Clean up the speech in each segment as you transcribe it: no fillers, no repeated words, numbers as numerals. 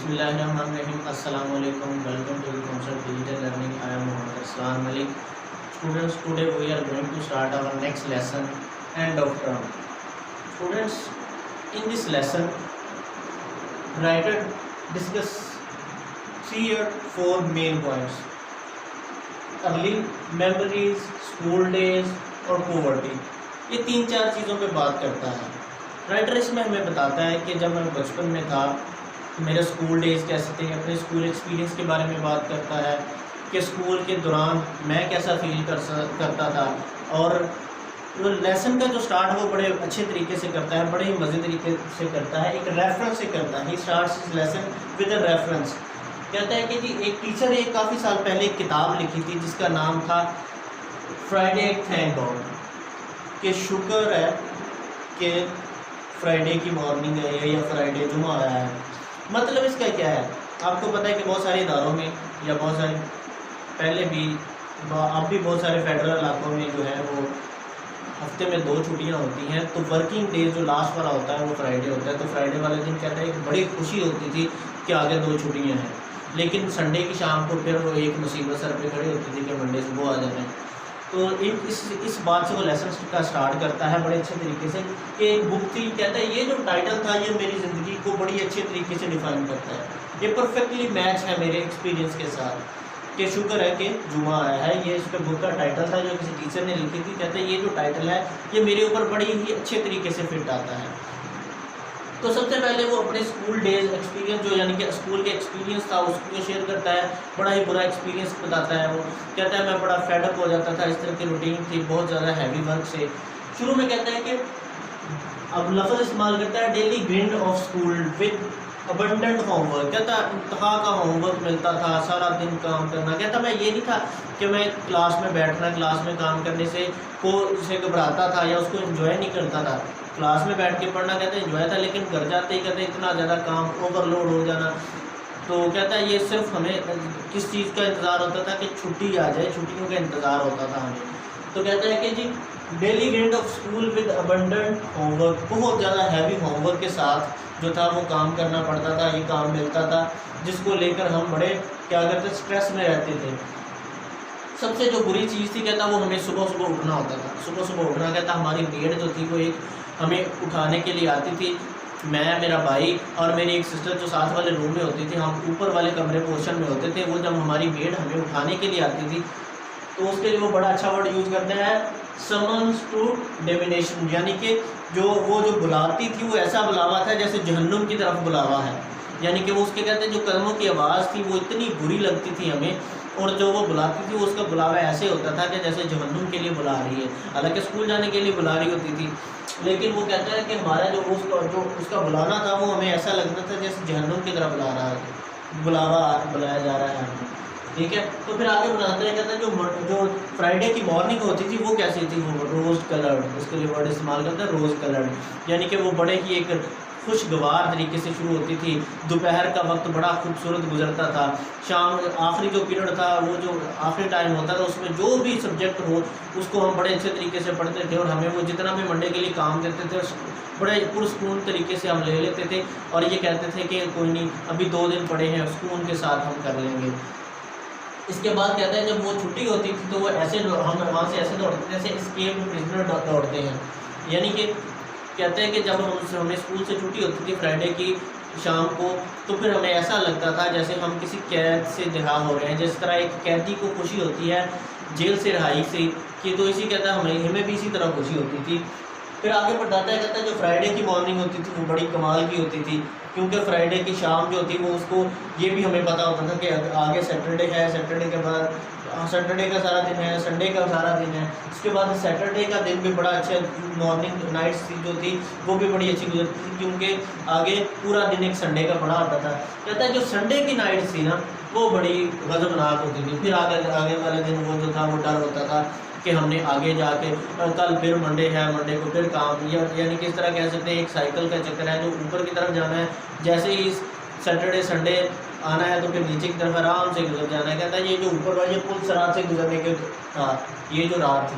बिस्मिल्लाहिर्रहमानिर्रहीम। अस्सलाम वालेकुम। Welcome to the concept digital learning. I am Mohammed Aslan Malik. Students, today we are going to start our next lesson, end of term. Students, in this lesson, writer discuss 3 or 4 main points: early memories, school days और poverty. ये 3-4 चीज़ों पे बात करता है। Writer इसमें हमें बताता है कि जब मैं बचपन में था, मेरे स्कूल डेज़ कैसे थे, अपने स्कूल एक्सपीरियंस के बारे में बात करता है कि स्कूल के दौरान मैं कैसा फील करता था। और वो लेसन का जो स्टार्ट है वो बड़े अच्छे तरीके से करता है, बड़े ही मज़े तरीके से करता है, एक रेफरेंस से करता है। He starts his lesson with a reference. कहता है कि जी एक टीचर ने काफ़ी साल पहले एक किताब लिखी थी जिसका नाम था फ्राइडे थैंक गॉड, कि शुक्र है कि फ्राइडे की मॉर्निंग है या फ्राइडे जुमा आया है। मतलब इसका क्या है, आपको पता है कि बहुत सारे इदारों में या बहुत सारे पहले भी अब भी बहुत सारे फेडरल इलाकों में जो है वो हफ्ते में 2 छुट्टियां होती हैं। तो वर्किंग डे जो लास्ट वाला होता है वो फ्राइडे होता है। तो फ्राइडे वाले दिन कहता है कि बड़ी खुशी होती थी कि आगे 2 छुट्टियां हैं, लेकिन संडे की शाम को फिर वो एक मुसीबत सर पे खड़ी होती थी कि मंडे सुबह आ जाना है। तो इस बात से वो लेसन का स्टार्ट करता है बड़े अच्छे तरीके से कि एक बुक थी। कहता है ये जो टाइटल था ये मेरी ज़िंदगी को बड़ी अच्छे तरीके से डिफाइन करता है, ये परफेक्टली मैच है मेरे एक्सपीरियंस के साथ कि शुक्र है कि जुमा आया है। ये इस पर बुक का टाइटल था जो किसी टीचर ने लिखी थी। कहते हैं ये जो टाइटल है ये मेरे ऊपर बड़ी ही अच्छे तरीके से फिट आता है। तो सबसे पहले वो अपने स्कूल डेज एक्सपीरियंस जो यानी कि स्कूल के एक्सपीरियंस था उसको शेयर करता है। बड़ा ही बुरा एक्सपीरियंस बताता है। वो कहता है मैं बड़ा फेडअप हो जाता था, इस तरह की रूटीन थी बहुत ज़्यादा हैवी वर्क से। शुरू में कहता है कि अब लफ्ज़ इस्तेमाल करता है daily grind of school with abundant homework. कहता इंतहा का होमवर्क मिलता था, सारा दिन काम करना। कहता मैं ये नहीं था कि मैं क्लास में बैठना, क्लास में काम करने से को उसे घबराता था या उसको एंजॉय नहीं करता था। क्लास में बैठ के पढ़ना कहते एंजॉय था, लेकिन घर जाते ही कहते इतना ज़्यादा काम ओवरलोड हो जाना। तो कहता है ये सिर्फ हमें किस चीज़ का इंतज़ार होता था कि छुट्टी आ जाए, छुट्टियों का इंतज़ार होता था हमें। तो कहता है कि जी daily grind of school with abundant homework, बहुत ज़्यादा हैवी होमवर्क के साथ जो था वो काम करना पड़ता था, ये काम मिलता था जिसको लेकर हम बड़े क्या करते स्ट्रेस में रहते थे। सबसे जो बुरी चीज़ थी कहता वो हमें सुबह सुबह उठना होता था। सुबह सुबह उठना कहता हमारी मेड जो थी वो एक हमें उठाने के लिए आती थी। मैं, मेरा भाई और मेरी एक सिस्टर जो साथ वाले रूम में होती थी, हम ऊपर वाले कमरे पोर्शन में होते थे। वो जब हमारी मेड हमें उठाने के लिए आती थी तो उसके लिए वो बड़ा अच्छा वर्ड यूज़ करते हैं, समन्स टू डेमिनेशन, यानी कि वो जो बुलाती थी वो ऐसा बुलावा था जैसे जहन्नुम की तरफ बुलावा है। यानी कि वो उसके कहते हैं जो कदमों की आवाज़ थी वो इतनी बुरी लगती थी हमें, और जो वो बुलाती थी उसका बुलावा ऐसे होता था कि जैसे जहन्नुम के लिए बुला रही है। हालांकि स्कूल जाने के लिए बुला रही होती थी, लेकिन वो कहता है कि हमारा जो उसका बुलाना था वो हमें ऐसा लगता था जैसे जहन्नुम की तरह बुलाया जा रहा है हमें। ठीक है, तो फिर आगे बताते हैं। कहते हैं जो फ्राइडे की मॉर्निंग होती थी वो कैसी थी, वो रोज़ कलर्ड, उसके लिए वर्ड इस्तेमाल करते हैं रोज़ कलर्ड, यानी कि वो बड़े ही एक खुशगवार तरीके से शुरू होती थी। दोपहर का वक्त बड़ा खूबसूरत गुजरता था। शाम आखिरी जो पीरियड था वो जो आखिरी टाइम होता था उसमें जो भी सब्जेक्ट हो उसको हम बड़े अच्छे तरीके से पढ़ते थे, और हमें वो जितना भी मंडे के लिए काम देते थे बड़े पुरस्कून तरीके से हम ले लेते थे। और ये कहते थे कि कोई नहीं, अभी 2 दिन पड़े हैं, सुकून के साथ हम कर लेंगे। इसके बाद कहते हैं जब वो छुट्टी होती थी तो वो ऐसे हम वहाँ से ऐसे दौड़ते जैसे एस्केप्ड प्रिजनर दौड़ते हैं। यानी कि कहते हैं कि जब हमें स्कूल से छुट्टी होती थी फ्राइडे की शाम को, तो फिर हमें ऐसा लगता था जैसे हम किसी कैद से रिहा हो रहे हैं। जिस तरह एक कैदी को खुशी होती है जेल से रिहाई से, कि तो इसी कहता है हमें भी इसी तरह खुशी होती थी। फिर आगे बताता है, कहता है जो फ्राइडे की मॉर्निंग होती थी वो बड़ी कमाल की होती थी, क्योंकि फ्राइडे की शाम जो होती वो उसको ये भी हमें पता होता था कि आगे सैटरडे है, सैटरडे के बाद सैटरडे का सारा दिन है, संडे का सारा दिन है। उसके बाद सैटरडे का दिन भी बड़ा अच्छा, मॉर्निंग नाइट्स जो थी वो भी बड़ी अच्छी गुजरती थी, क्योंकि आगे पूरा दिन एक संडे का पड़ा होता था। कहता है जो संडे की नाइट्स थी ना वो बड़ी गज़बनाक होती थी। फिर आगे वाले दिन वो जो था वो डर होता था कि हमने आगे जाके कल फिर मंडे है, मंडे को फिर काम, यानी कि इस तरह कह सकते हैं एक साइकिल का चक्कर है जो ऊपर की तरफ जाना है। जैसे ही सैटरडे संडे आना है तो फिर नीचे की तरफ आराम से गुजर जाना है। कहता है ये जो ऊपर वाली पुल सरात से गुजरने के था ये जो रात थी।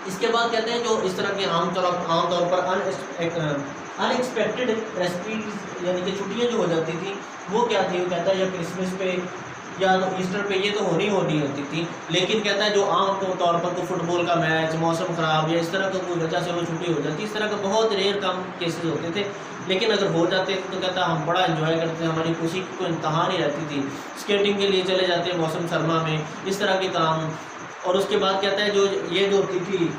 इसके बाद कहते हैं जो इस तरह के आमतौर पर अनएक्सपेक्टेड रेसिपीज यानी कि छुट्टियाँ जो हो जाती थी वो क्या थी, वो कहता है या क्रिसमस पे या तो ईस्टर पे ये तो होनी होती थी, लेकिन कहता है जो आम तौर पर तो फुटबॉल का मैच, मौसम ख़राब या इस तरह का कोई वजह से वो छुट्टी हो जाती, इस तरह का बहुत रेयर कम केसेस होते थे। लेकिन अगर हो जाते तो कहता हम बड़ा एंजॉय करते, हमारी खुशी की कोई इंतहा नहीं रहती थी। स्केटिंग के लिए चले जाते मौसम सरमा में, इस तरह के काम। और उसके बाद कहता है जो ये जो होती थी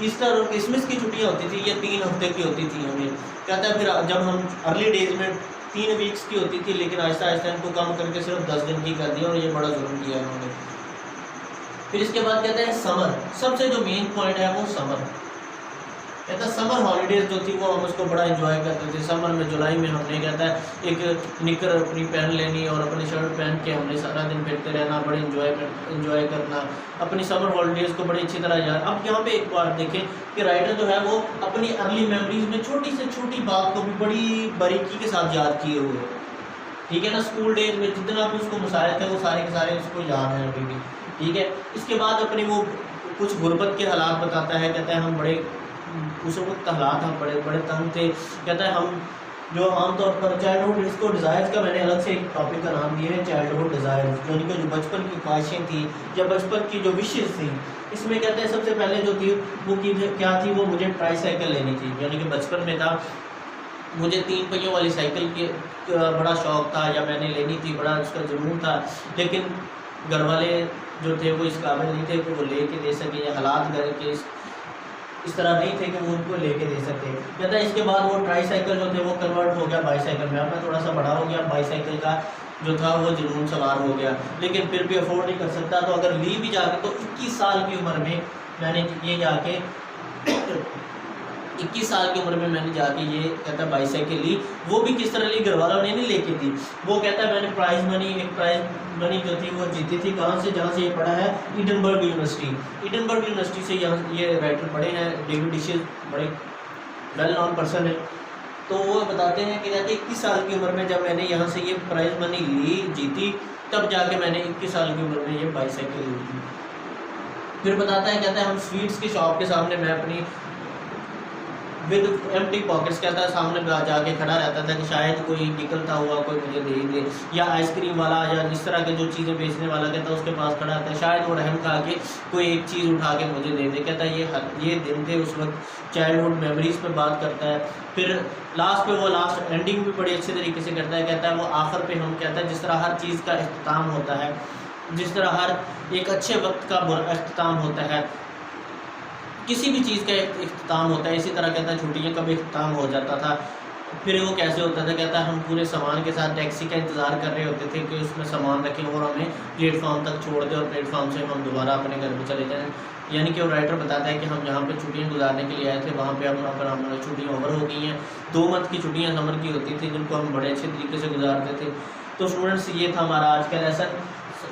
ईस्टर और क्रिसमस की छुट्टियाँ होती थी, ये 3 हफ्ते की होती थी हमें। कहता है फिर जब हम अर्ली डेज में 3 वीक्स की होती थी, लेकिन आहिस्ता आहिस्ता इनको कम करके सिर्फ 10 दिन की कर दिया, और ये बड़ा जुल्म किया इन्होंने। फिर इसके बाद कहते हैं समर, सबसे जो मेन पॉइंट है वो समर। कहता है समर हॉलीडेज जो थी वो हम उसको बड़ा एंजॉय करते थे। समर में जुलाई में हमने कहता है एक निकर अपनी पहन लेनी और अपनी शर्ट पहन के हमने सारा दिन फिरते रहना, बड़े एंजॉय करना अपनी समर हॉलीडेज़ को बड़ी अच्छी तरह याद। अब यहाँ पे एक बात देखें कि राइटर जो है वो अपनी अर्ली मेमोरीज में छोटी से छोटी बात को भी बड़ी बारीकी के साथ याद किए हुए हैं, ठीक है ना। स्कूल डेज में जितना भी उसको मसाइल थे वो सारे के सारे उसको याद हैं अभी भी, ठीक है। इसके बाद अपनी वो कुछ गुर्बत के हालात बताता है। कहता है हम बड़े उस वक्त हालात हम बड़े बड़े तंग थे। कहता है हम जो आमतौर पर चाइल्डहुड, इसको डिज़ायर्स का मैंने अलग से एक टॉपिक का नाम दिया है, चाइल्डहुड डिज़ायर्स, यानी कि जो बचपन की ख्वाहिशें थी या बचपन की जो विशेज़ थी। इसमें कहते हैं सबसे पहले जो थी वो की क्या थी, वो मुझे ट्राईसाइकिल लेनी थी। यानी कि बचपन में था मुझे 3 पहियों वाली साइकिल के बड़ा शौक़ था, या मैंने लेनी थी, बड़ा उसका जुनून था। लेकिन घर वाले जो थे वो इस काबिल नहीं थे कि वो लेके दे सके, या हालात घर के इस तरह नहीं थे कि वो उनको लेके दे सकते। कहता है इसके बाद वो ट्राईसाइकिल जो थे वो कन्वर्ट हो गया बाईसाइकिल में। अब मैं थोड़ा सा बड़ा हो गया, बाईसाइकिल का जो था वो जुनून सवार हो गया, लेकिन फिर भी अफोर्ड नहीं कर सकता। तो अगर ली भी जाके तो 21 साल की उम्र में मैंने ये जाके 21 साल की उम्र में मैंने जाके ये कहता है बाईसाइकिल ली। वो भी किस तरह ली, घर वालों ने नहीं लेके दी। वो कहता है मैंने एक प्राइज़ मनी जो थी वो जीती थी। कहाँ से, जहाँ से ये पढ़ा है एडिनबर्ग यूनिवर्सिटी से यहाँ ये राइटर पढ़े हैं। डेविड डिशेस बड़े वेल नॉन पर्सन है। तो वो बताते हैं कि कहते 21 साल की उम्र में जब मैंने यहाँ से ये प्राइज़ मनी जीती, तब जाके मैंने 21 साल की उम्र में ये बाईसाइकिल ली थी। फिर बताता है, कहता है हम स्वीट्स की शॉप के सामने मैं अपनी विद एम्प्टी पॉकेट्स कहता है सामने जाके खड़ा रहता था कि शायद कोई निकलता हुआ कोई मुझे दे दे, या आइसक्रीम वाला या इस तरह के जो चीज़ें बेचने वाला कहता है उसके पास खड़ा रहता है, शायद वो रहम खा के कोई एक चीज़ उठा के मुझे दे दे। कहता है ये दिन थे उस वक्त। चाइल्डहुड मेमोरीज पे बात करता है। फिर लास्ट पे वो लास्ट एंडिंग भी बड़ी अच्छे तरीके से करता है। कहता है वो आखिर पे हम कहता है जिस तरह हर चीज़ का इख्तिताम होता है, जिस तरह हर एक अच्छे वक्त का इख्तिताम होता है, किसी भी चीज़ का इख्तिताम होता है, इसी तरह कहता है छुट्टियों का भी इख्तिताम हो जाता था। फिर वो कैसे होता था, कहता है हम पूरे सामान के साथ टैक्सी का इंतज़ार कर रहे होते थे कि उसमें सामान रखें और हमें प्लेटफॉर्म तक छोड़ दें और प्लेटफॉर्म से हम दोबारा अपने घर पर चले जाएँ। यानी कि वो राइटर बताता है कि हम जहाँ पे छुट्टियाँ गुजारने के लिए आए थे वहाँ पे हमारी छुट्टियाँ ओवर हो गई हैं। 2 मंथ की छुट्टियाँ समर की होती थी जिनको हम बड़े अच्छे तरीके से गुजारते थे। तो स्टूडेंट्स ये था हमारा आज का लेसन।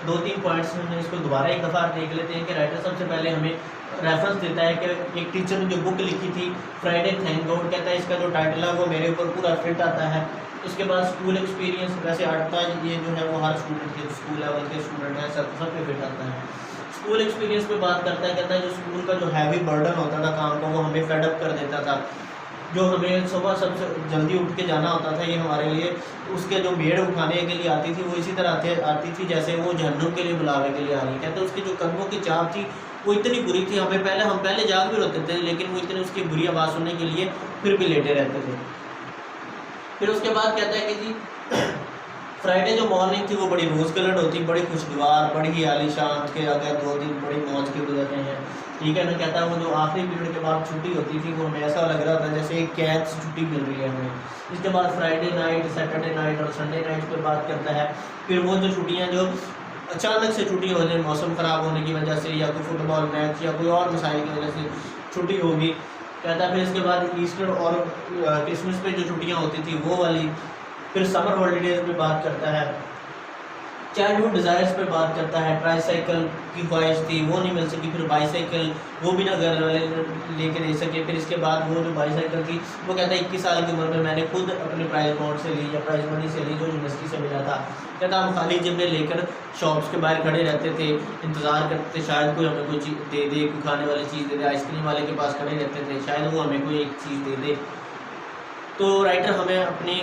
2-3 पॉइंट्स में इसको दोबारा एक दफ़ा देख लेते हैं कि राइटर सबसे पहले हमें रेफरेंस देता है कि एक टीचर ने जो बुक लिखी थी फ्राइडे थैंक गॉड, कहता है इसका जो टाइटल है वो मेरे ऊपर पूरा फिट आता है। उसके बाद स्कूल एक्सपीरियंस, वैसे आता है ये जो है वो हर स्टूडेंट के स्कूल लेवल के स्टूडेंट हैं सब पे फिट आता है। स्कूल एक्सपीरियंस पे बात करता है, कहता है जो स्कूल का जो हैवी बर्डन होता था काम का वो हमें फेडअप कर देता था। जो हमें सुबह सबसे जल्दी उठ के जाना होता था ये हमारे लिए, उसके जो भेड़ उठाने के लिए आती थी वो इसी तरह आती थी जैसे वो जहन्नुम के लिए बुलावे के लिए आ रही। कहते उसकी जो कदमों की चाप थी वो इतनी बुरी थी, हम पहले जाग भी रोते थे लेकिन वो इतनी उसकी बुरी आवाज़ सुनने के लिए फिर भी लेटे रहते थे। फिर उसके बाद कहता है कि जी फ्राइडे जो मॉर्निंग थी वो बड़ी रोज़ कलर्ड होती, बड़ी खुशगवार, बड़ी ही आलीशान के अगर 2 दिन बड़ी मौज के गुजरते हैं, ठीक है ना। कहता है वो जो आखिरी पीरियड के बाद छुट्टी होती थी वो हमें ऐसा लग रहा था जैसे एक कैद से छुट्टी मिल रही है हमें। इसके बाद फ्राइडे नाइट, सैटरडे नाइट और संडे नाइट पर बात करता है। फिर वो जो छुट्टियाँ जो अचानक से छुट्टी हो जाए मौसम ख़राब होने की वजह से, या कोई फुटबॉल मैच या कोई और मसाइल की वजह से छुट्टी होगी। कहता है फिर इसके बाद ईस्टर और क्रिसमस पे जो छुट्टियाँ होती थी वो वाली। फिर समर हॉलीडेज़ पे बात करता है। चाइल्डहुड डिज़ायर्स पे बात करता है। ट्राईसाइकिल की ख्वाहिश थी वो नहीं मिल सकी, फिर बाईसाइकिल वो भी ना घर वाले लेके दे सके। फिर इसके बाद वो जो बाईसाइकिल थी वो कहता है 21 साल की उम्र में मैंने खुद अपने प्राइज अमाउंट से ली या प्राइज मनी से ली जो यूनिवर्सिटी से मिला था। कहता हम खाली जेब में लेकर शॉप्स के बाहर खड़े रहते थे, इंतज़ार करते थे शायद कोई हमें कोई चीज़ दे दे, कोई खाने वाली चीज़ दे दे। आइसक्रीम वाले के पास खड़े रहते थे, शायद वो हमें कोई एक चीज़ दे दे। तो राइटर हमें अपनी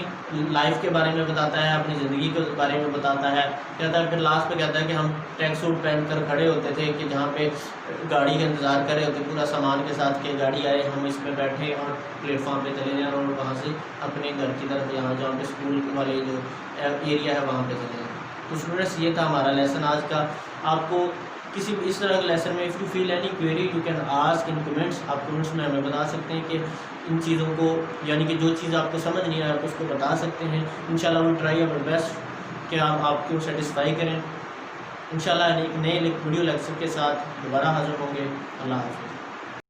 लाइफ के बारे में बताता है, अपनी ज़िंदगी के बारे में बताता है। कहता है फिर लास्ट पे कहता है कि हम ट्रैक सूट पहनकर खड़े होते थे कि जहाँ पे गाड़ी का इंतज़ार कर रहे होते पूरा सामान के साथ कि गाड़ी आए, हम इसमें बैठे और प्लेटफॉर्म पे चले जाएँ और वहाँ से अपने घर की तरफ जहाँ पे स्कूल वाले जो एरिया है वहाँ पे चले जाएँ। तो स्टूडेंट्स ये था हमारा लेसन आज का। आपको किसी भी इस तरह के लेसन में if you feel any query you can ask in comments. आप कमेंट्स में हमें बता सकते हैं कि इन चीज़ों को, यानी कि जो चीज़ आपको समझ नहीं आया आप उसको बता सकते हैं। इंशाल्लाह वी ट्राई आवर बेस्ट कि हम आपको सेटिस्फाई करें। इंशाल्लाह एक नए वीडियो लेक्चर के साथ दोबारा हाज़िर होंगे। अल्लाह हाफ़िज़।